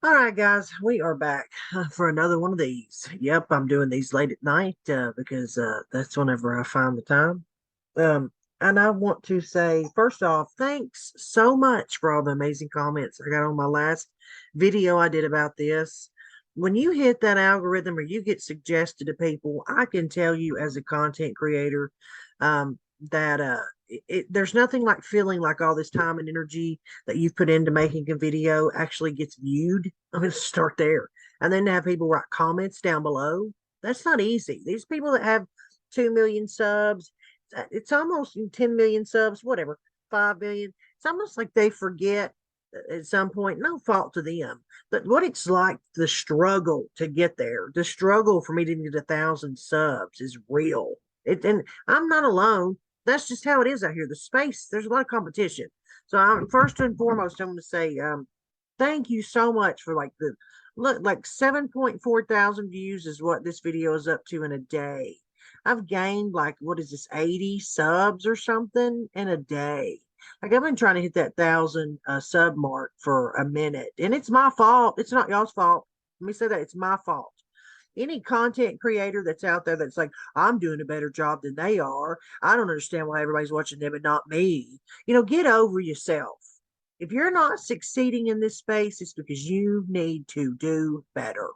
All right, guys, we are back for another one of these. Yep, I'm doing these late at night because that's whenever I find the time. Um, and I want to say, first off, thanks so much for all the amazing comments I got on my last video I did about this. When you hit that algorithm or you get suggested to people, I can tell you as a content creator that there's nothing like feeling like all this time and energy that you've put into making a video actually gets viewed. I'm going to start there. And then to have people write comments down below. That's not easy. These people that have 2 million subs, it's almost 10 million subs, whatever, 5 million. It's almost like they forget at some point, no fault to them, but what it's like, the struggle to get there, the struggle for me to get 1,000 subs is real. And I'm not alone. That's just how it is out here. The space, there's a lot of competition. So I'm first and foremost, I'm going to say thank you so much for like 7.4 thousand views is what this video is up to in a day. I've gained like what is this 80 subs or something in a day. Like I've been trying to hit that 1,000 sub mark for a minute, and it's my fault. It's not y'all's fault. Let me say that it's my fault. Any content creator that's out there that's like, I'm doing a better job than they are. I don't understand why everybody's watching them and not me. Get over yourself. If you're not succeeding in this space, it's because you need to do better.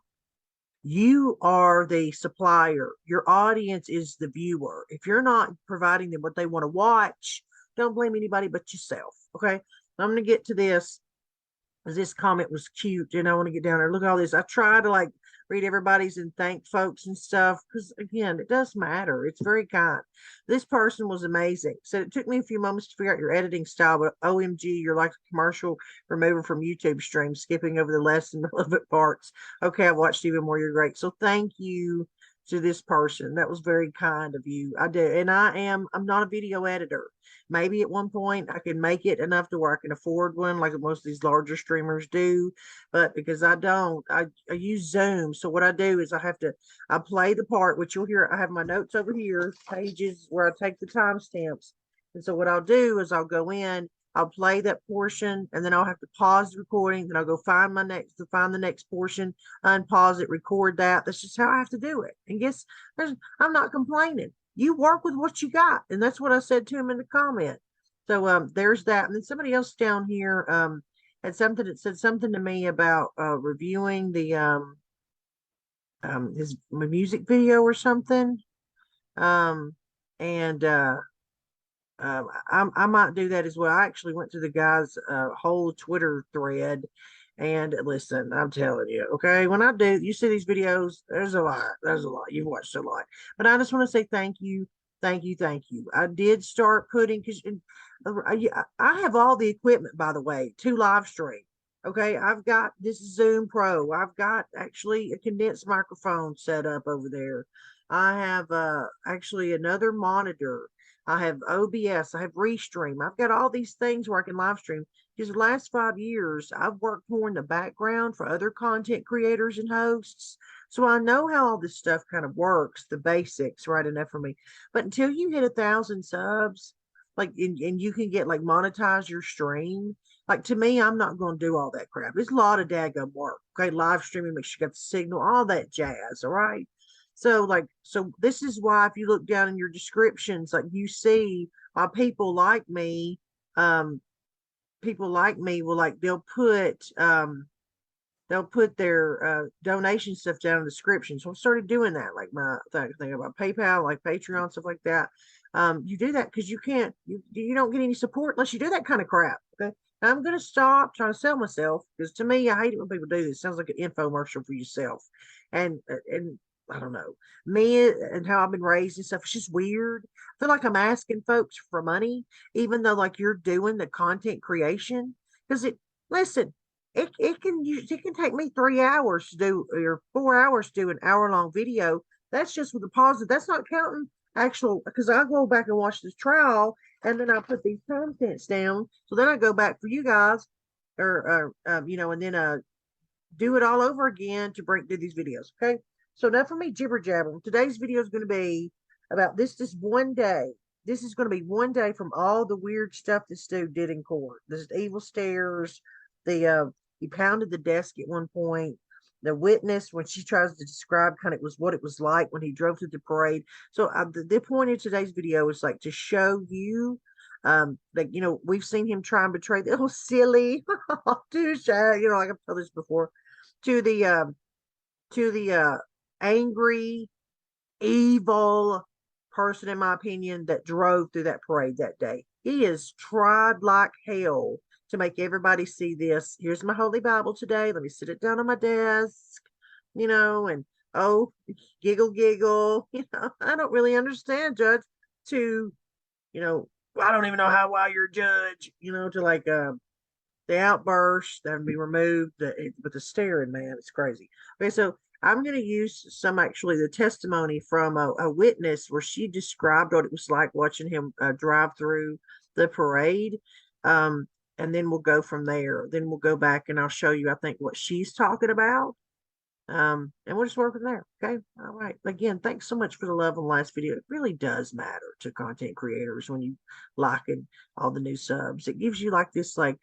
You are the supplier. Your audience is the viewer. If you're not providing them what they want to watch, don't blame anybody but yourself. Okay. I'm going to get to this because this comment was cute and I want to get down there. Look at all this. I try to like read everybody's and thank folks and stuff because again, it does matter. It's very kind. This person was amazing. Said it took me a few moments to figure out your editing style, but OMG, you're like a commercial remover from YouTube stream, skipping over the less and relevant parts. Okay, I've watched even more. You're great. So thank you to this person. That was very kind of you. I do. And I'm not a video editor. Maybe at one point I can make it enough to where I can afford one, like most of these larger streamers do. But because I don't, I use Zoom. So what I do is I play the part, which you'll hear. I have my notes over here, pages where I take the timestamps. And so what I'll do is I'll go in, I'll play that portion, and then I'll have to pause the recording. Then I'll go find the next portion, unpause it, record that. That's just how I have to do it. And guess I'm not complaining. You work with what you got, and that's what I said to him in the comment. So there's that. And then somebody else down here had something that said something to me about reviewing the his music video or something. Um and I might do that as well. I actually went to the guy's whole Twitter thread. And listen, I'm telling you, okay, when I do, you see these videos, there's a lot. There's a lot. You've watched a lot. But I just want to say thank you, thank you, thank you. I did start putting, because I have all the equipment, by the way, to live stream. Okay, I've got this Zoom Pro. I've got actually a condensed microphone set up over there. I have actually another monitor. I have OBS, I have Restream. I've got all these things where I can live stream. Because the last 5 years, I've worked more in the background for other content creators and hosts. So I know how all this stuff kind of works, the basics, right? Enough for me. But until you hit 1,000 subs, like, and you can get like monetize your stream, like to me, I'm not going to do all that crap. It's a lot of daggum work. Okay. Live streaming, make sure you got the signal, all that jazz. All right. So this is why if you look down in your descriptions, like you see why um, people like me will like they'll put their donation stuff down in the description. So I started doing that, like my thing about PayPal, like Patreon, stuff like that. You do that because you don't get any support unless you do that kind of crap. Okay. I'm gonna stop trying to sell myself because to me, I hate it when people do this. It sounds like an infomercial for yourself. And I don't know, me and how I've been raised and stuff. It's just weird. I feel like I'm asking folks for money, even though like you're doing the content creation. Because listen, it can take me 3 hours to do or 4 hours to do an hour long video. That's just with the positive. That's not counting actual because I go back and watch this trial and then I put these contents down. So then I go back for you guys and then do it all over again to do these videos. Okay. So enough for me jibber jabbering. Today's video is going to be about this one day. This is going to be one day from all the weird stuff this dude did in court. This evil stares, the He pounded the desk at one point. The witness, when she tries to describe kind of was what it was like when he drove through the parade. So the point of today's video is like to show you, like, you know, we've seen him try and betray the silly, touche, you know, like I've told this before, to the angry, evil person, in my opinion, that drove through that parade that day. He has tried like hell to make everybody see this. Here's my Holy Bible today. Let me sit it down on my desk, you know, and oh, giggle, giggle. You know, I don't really understand, Judge, to, you know, I don't even know how well you're a judge, you know, to like the outburst that would be removed, but the staring, man, it's crazy. Okay, so I'm going to use some actually the testimony from a witness where she described what it was like watching him drive through the parade. And then we'll go from there. Then we'll go back and I'll show you, I think, what she's talking about. And we'll just work from there. Okay. All right. Again, thanks so much for the love on the last video. It really does matter to content creators when you like and all the new subs. It gives you like this like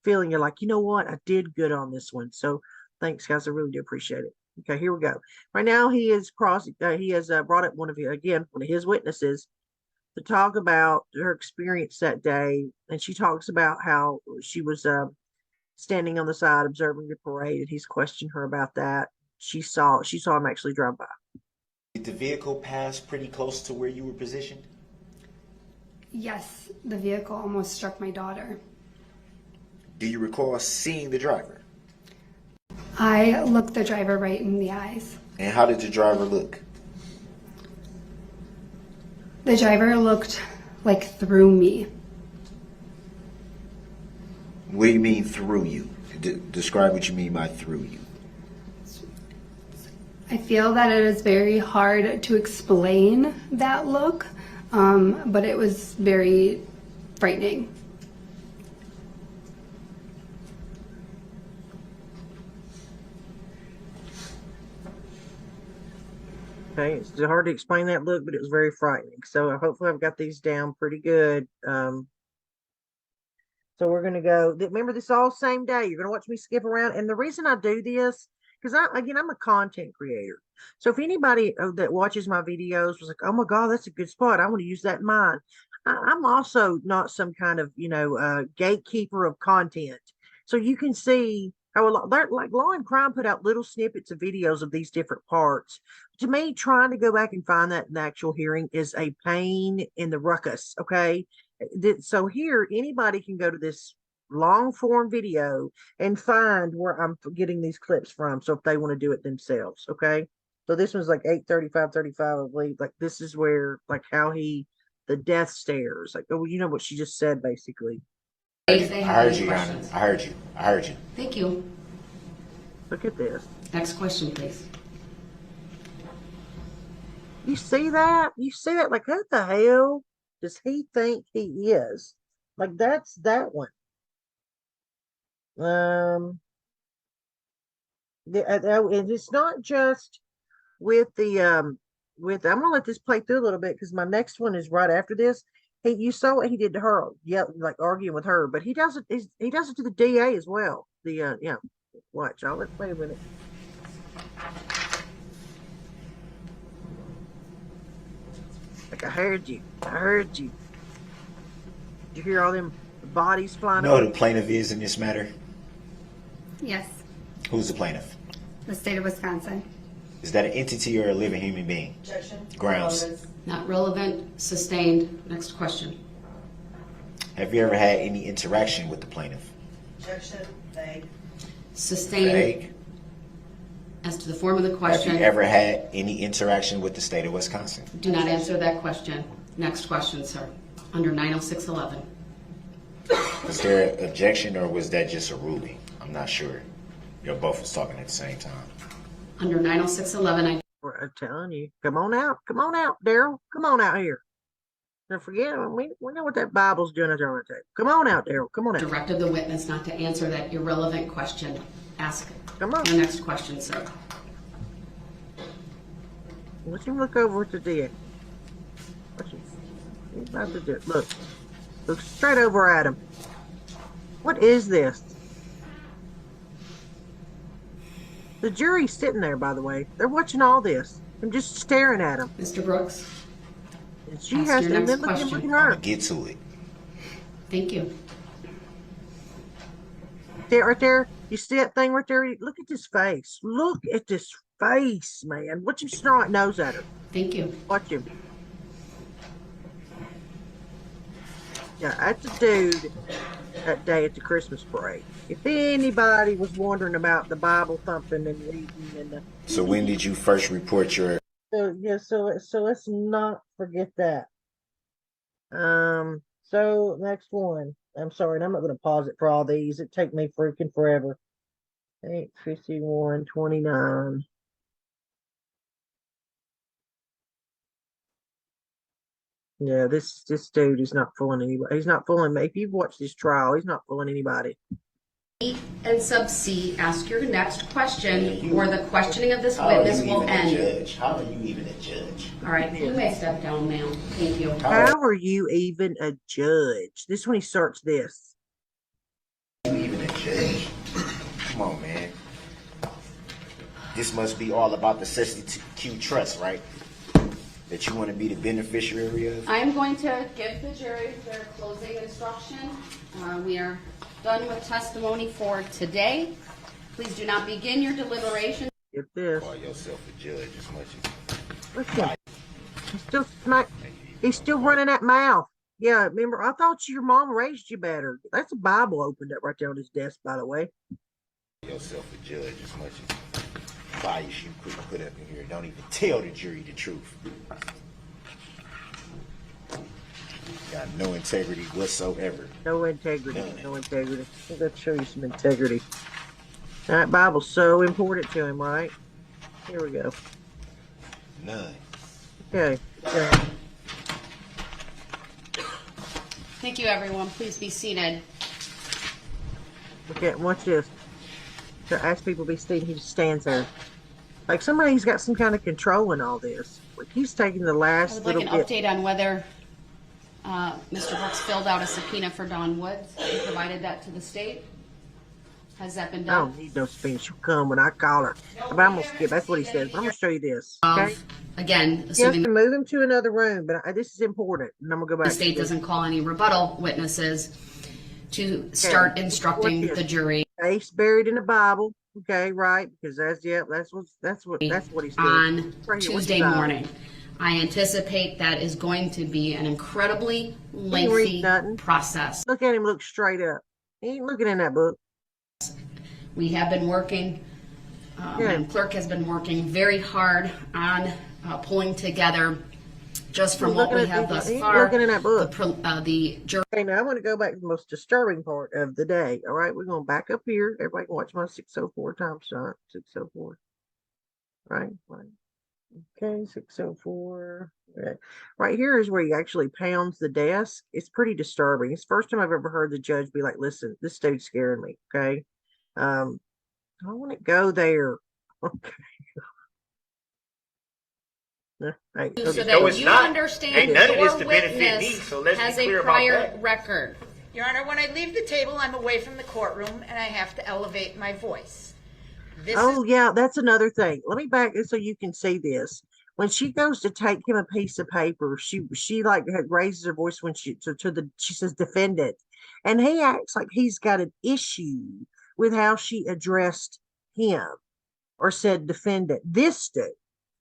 feeling you're like, you know what? I did good on this one. So thanks, guys. I really do appreciate it. Okay, here we go. Right now, he has brought up one of his witnesses to talk about her experience that day, and she talks about how she was standing on the side observing the parade, and he's questioned her about that. She saw him actually drive by. Did the vehicle pass pretty close to where you were positioned? Yes, the vehicle almost struck my daughter. Do you recall seeing the driver? I looked the driver right in the eyes. And how did the driver look? The driver looked like through me. What do you mean through you? Describe what you mean by through you. I feel that it is very hard to explain that look, but it was very frightening. Okay, it's hard to explain that look, but it was very frightening. So hopefully I've got these down pretty good. So we're going to go. Remember, this all same day. You're going to watch me skip around. And the reason I do this, because I'm a content creator. So if anybody that watches my videos was like, oh my God, that's a good spot, I want to use that in mine. I'm also not some kind of, gatekeeper of content. So you can see how like Law and Crime put out little snippets of videos of these different parts. To me, trying to go back and find that in the actual hearing is a pain in the ruckus. Okay. So here, anybody can go to this long form video and find where I'm getting these clips from. So if they want to do it themselves. Okay. So this one's like 8:35, I believe. Like this is where, like how the death stares. Like, oh, you know what she just said, basically. I heard you, Your Honor. I heard you. Thank you. Look at this. Next question, please. You see that? You see that? Like, who the hell does he think he is? Like, that's that one. And it's not just with I'm gonna let this play through a little bit because my next one is right after this. You saw what he did to her, yeah, like arguing with her, but he does it to the DA as well. Watch, I'll let play with it. Like, I heard you. Did you hear all them bodies flying? No, the plaintiff is in this matter. Yes. Who's the plaintiff? The state of Wisconsin. Is that an entity or a living human being? Objection. Grounds. Not relevant. Sustained. Next question. Have you ever had any interaction with the plaintiff? Objection. Vague. Sustained. Vague. As to the form of the question. Have you ever had any interaction with the state of Wisconsin? Do not answer that question. Next question, sir. Under 90611. Was there an objection or was that just a ruling? I'm not sure. You're both was talking at the same time. Under 90611, I'm telling you. Come on out, Darrell. Come on out here. Don't forget, we know what that Bible's doing at the table. Come on out, Darrell. Come on out. directed the witness not to answer that irrelevant question. Ask Come on. your next question, sir. Let's him look over at the DA. He's about to do it. Look straight over at him. What is this? The jury's sitting there, by the way. They're watching all this. I'm just staring at them. Mr. Brooks, And she ask has your to, and next then look at him, look at question. I'm her. gonna get to it. Thank you. See it right there? You see that thing right there? Look at this face. Look at this face, man. Watch him snort nose at her. Thank you. Watch him. Yeah, that's a dude that day at the Christmas parade. If anybody was wondering about the Bible thumping and reading and the So when did you first report your? so let's not forget that. So next one. I'm sorry, and I'm not gonna pause it for all these. It take me freaking forever. 8:51:29. Yeah, this dude is not fooling anybody. He's not fooling me. If you've watched this trial, he's not fooling anybody. And sub C, ask your next question, or the questioning of this witness will end. Judge? How are you even a judge? All right, you may step down, ma'am. Thank you. How are you even a judge? This when he starts this. You even a judge? Come on, man. This must be all about the 62 trust, right? That you want to be the beneficiary of? I'm going to give the jury their closing instruction. We are done with testimony for today. Please do not begin your deliberation. Get this. Call yourself a judge as much as. Look at him. He's still running that mouth. Yeah, remember, I thought your mom raised you better. That's a Bible opened up right there on his desk, by the way. Yourself a judge as much as bias you could put up in here. Don't even tell the jury the truth. Got no integrity whatsoever. No integrity. No integrity. Let's show you some integrity. That Bible's so important to him, right? Here we go. None. Okay. Thank you, everyone. Please be seated. Okay, watch this. To ask people to be seated, he just stands there. Like somebody's got some kind of control in all this. Like he's taking the I last would like little an bit. update on whether Mr. Brooks filled out a subpoena for Dawn Woods and provided that to the state. Has that been I done? don't need no subpoena. She'll come when I call her. But I'm gonna skip. That's what he says. But I'm gonna show you this. Okay. Again, You have assuming to move him to another room, but this is important. And I'm gonna go back. the state doesn't call any rebuttal witnesses to start instructing the jury Face buried in the Bible. Okay, right? Because that's what he said. on Right here, what's Tuesday the Bible? morning. I anticipate that is going to be an incredibly read lengthy nothing. process. Look at him. Look straight up. He ain't looking in that book. We have been working, Madam Clerk has been working very hard on pulling together, just from what we have thus far, looking in that book. the jury. Okay, now I want to go back to the most disturbing part of the day. All right, we're going to back up here. Everybody can watch my 604 time shot. 604. Right. Okay, 604. Okay. Right here is where he actually pounds the desk. It's pretty disturbing. It's the first time I've ever heard the judge be like, listen, this dude's scaring me. Okay. I want to go there. Okay. Right. So Okay. that No, it's you not. understand Ain't none of this your to benefit me, witness so let's be has clear a about prior that. record. Your Honor, when I leave the table, I'm away from the courtroom and I have to elevate my voice. This Oh is yeah, that's another thing. Let me back so you can see this. When she goes to take him a piece of paper, she like raises her voice when she she says defendant, and he acts like he's got an issue with how she addressed him or said defendant. This dude,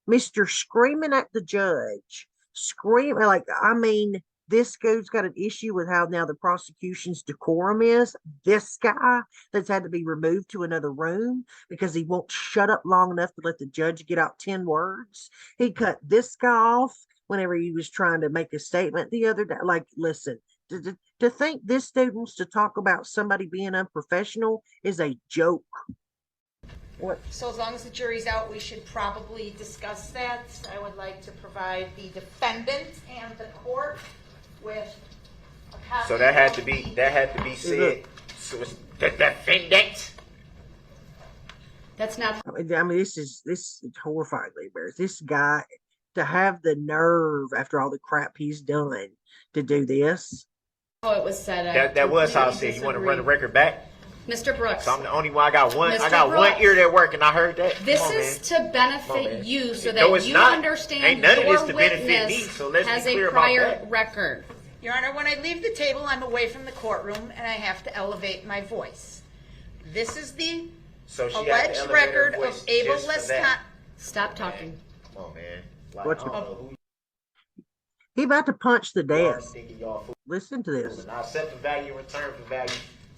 Mr. Screaming at the judge, screaming like I mean. This dude's got an issue with how now the prosecution's decorum is. This guy that's had to be removed to another room because he won't shut up long enough to let the judge get out 10 words. He cut this guy off whenever he was trying to make a statement the other day. Like, listen, to think this dude wants to talk about somebody being unprofessional is a joke. What? so as long as the jury's out, we should probably discuss that. I would like to provide the defendant and the court with a copy. So that had to of be the- said. So it's the defendant. That's not I mean, this is horrifyingly embarrassing. This guy to have the nerve after all the crap he's done to do this. how it was said. I That was how I completely said. You want to run the disagree. record back? Mr. Brooks, So I'm the only one. I got one. I Mr. got one Brooks. ear that work, and I heard that. this Come on, is man. to benefit Come on, man. you so No, that it's you not. understand Ain't none of your this to benefit me, witness so let's be has clear a about prior that. record. Your Honor, when I leave the table, I'm away from the courtroom and I have to elevate my voice. This is the So she had to alleged elevate her record voice of Abel just for Lescott. that. Stop talking. Come on, man. Like, What I you- don't know who He about to punch the you are desk. thinking y'all fooling. Listen to this. I accept the value in return for value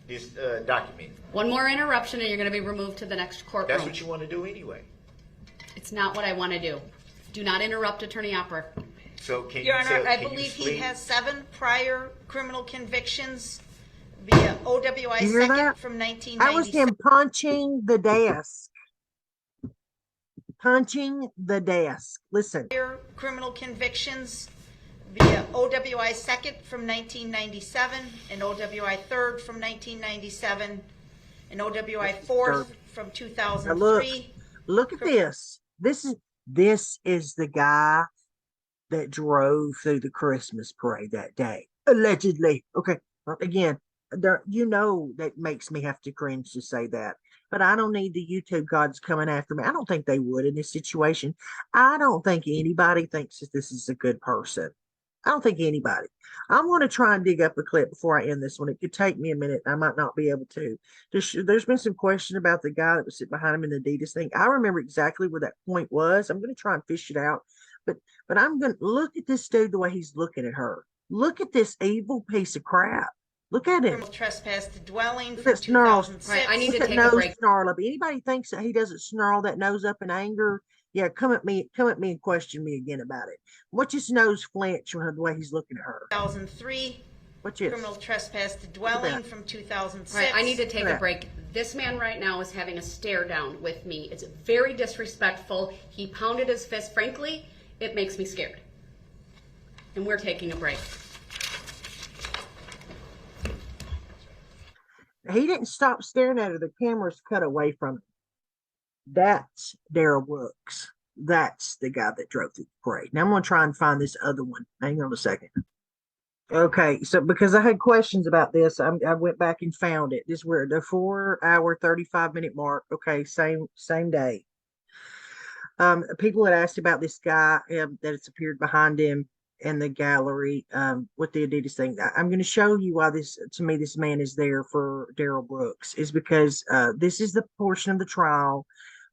this document. One more interruption and you're going to be removed to the next courtroom. That's what you want to do anyway. It's not what I want to do. Do not interrupt Attorney Opera. So can Your you Honor, tell? I can you believe he explain- has 7 prior criminal convictions via OWI You hear second that? from That was 1997. him punching the desk. Punching the desk. Listen. Prior criminal convictions via OWI second from 1997, and OWI third from 1997, and OWI fourth from Now look, 2003. look at this. This is the guy that drove through the Christmas parade that day, allegedly. Okay, again, that makes me have to cringe to say that, but I don't need the YouTube gods coming after me. I don't think they would in this situation. I don't think anybody thinks that this is a good person. I don't think anybody. I'm going to try and dig up a clip before I end this one. It could take me a minute. I might not be able to. There's been some question about the guy that was sitting behind him in the Adidas thing. I remember exactly where that point was. I'm going to try and fish it out. But I'm going to look at this dude the way he's looking at her. Look at this evil piece of crap. Look at him. Criminal trespass to dwelling Look from at snarl. 2006. Right, I need Look to at take a nose break. snarl up. Anybody thinks that he doesn't snarl that nose up in anger? Yeah, come at me and question me again about it. Watch his nose flinch from the way he's looking at her. 2003. Watch this. Criminal trespass to dwelling that. from 2006. Right, I need to take a Yeah. break. This man right now is having a stare down with me. It's very disrespectful. He pounded his fist. Frankly, it makes me scared. And we're taking a break. He didn't stop staring at her. The camera's cut away from him. That's Darrell Brooks. That's the guy that drove through the parade. Now I'm going to try and find this other one. Hang on a second. Okay, so because I had questions about this, I went back and found it. This we're the 4-hour, 35-minute mark. Okay, same day. People had asked about this guy that it's appeared behind him in the gallery with the Adidas thing. I'm going to show you why this man is there for Darrell Brooks is because this is the portion of the trial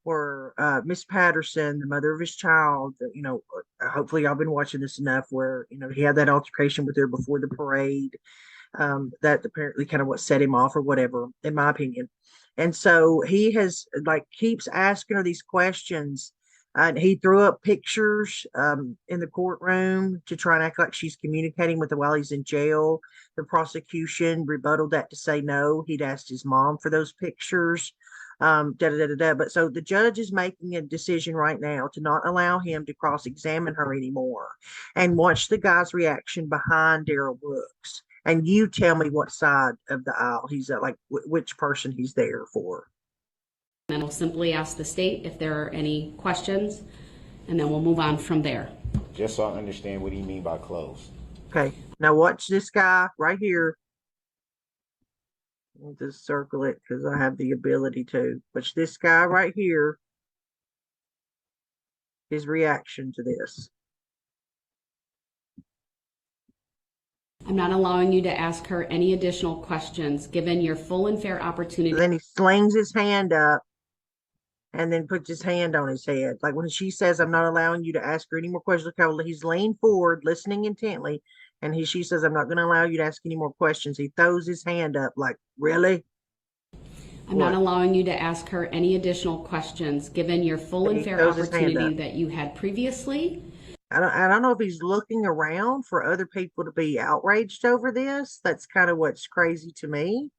where Miss Patterson, the mother of his child, hopefully y'all been watching this enough where, he had that altercation with her before the parade. That apparently kind of what set him off or whatever, in my opinion. And so he has keeps asking her these questions. And he threw up pictures in the courtroom to try and act like she's communicating with him while he's in jail. The prosecution rebutted that to say no. He'd asked his mom for those pictures. But so the judge is making a decision right now to not allow him to cross-examine her anymore. And watch the guy's reaction behind Darrell Brooks. And you tell me what side of the aisle he's at, which person he's there for. And we'll simply ask the state if there are any questions, and then we'll move on from there. Just so I understand what he mean by close. Okay, now watch this guy right here. I'll just circle it because I have the ability to. Watch this guy right here. His reaction to this. I'm not allowing you to ask her any additional questions, given your full and fair opportunity. Then he slings his hand up and then puts his hand on his head. Like when she says, I'm not allowing you to ask her any more questions. He's leaned forward, listening intently. And she says, I'm not going to allow you to ask any more questions. He throws his hand up like, really? I'm not allowing you to ask her any additional questions, given your full and fair throws his hand opportunity up. that you had previously. I don't know if he's looking around for other people to be outraged over this. That's kind of what's crazy to me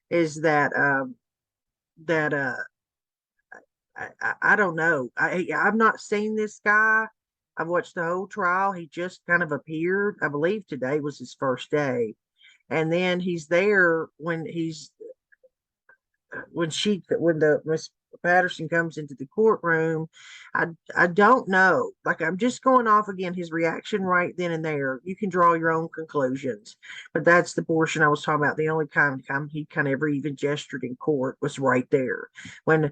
is that, I don't know. I've not seen this guy. I've watched the whole trial. He just kind of appeared. I believe today was his first day. And then he's there when Miss Patterson comes into the courtroom. I don't know. Like, I'm just going off again his reaction right then and there. You can draw your own conclusions, but that's the portion I was talking about. The only time he kind of ever even gestured in court was right there when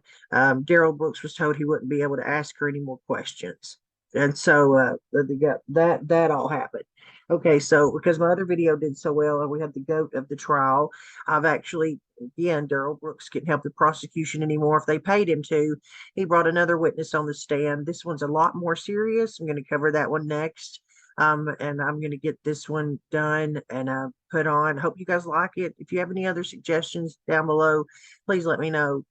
Darrell Brooks was told he wouldn't be able to ask her any more questions. And so that all happened. Okay, so because my other video did so well and we had the goat of the trial, I've actually, again, Darrell Brooks couldn't help the prosecution anymore if they paid him to. He brought another witness on the stand. This one's a lot more serious. I'm going to cover that one next. And I'm going to get this one done and put on. Hope you guys like it. If you have any other suggestions down below, please let me know.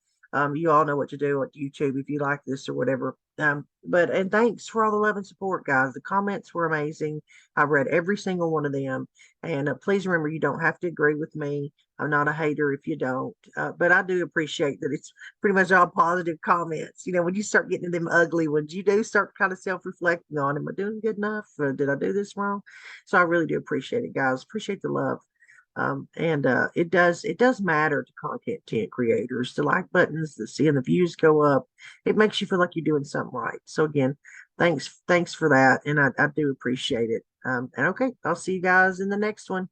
You all know what to do on YouTube if you like this or whatever. And thanks for all the love and support, guys. The comments were amazing. I've read every single one of them. And please remember, you don't have to agree with me. I'm not a hater if you don't. But I do appreciate that it's pretty much all positive comments. You know, when you start getting them ugly ones, you do start kind of self-reflecting on, am I doing good enough? Or did I do this wrong? So I really do appreciate it, guys. Appreciate the love. It does matter to content creators, the like buttons, the seeing the views go up. It makes you feel like you're doing something right. So again, thanks for that. And I do appreciate it. And okay, I'll see you guys in the next one.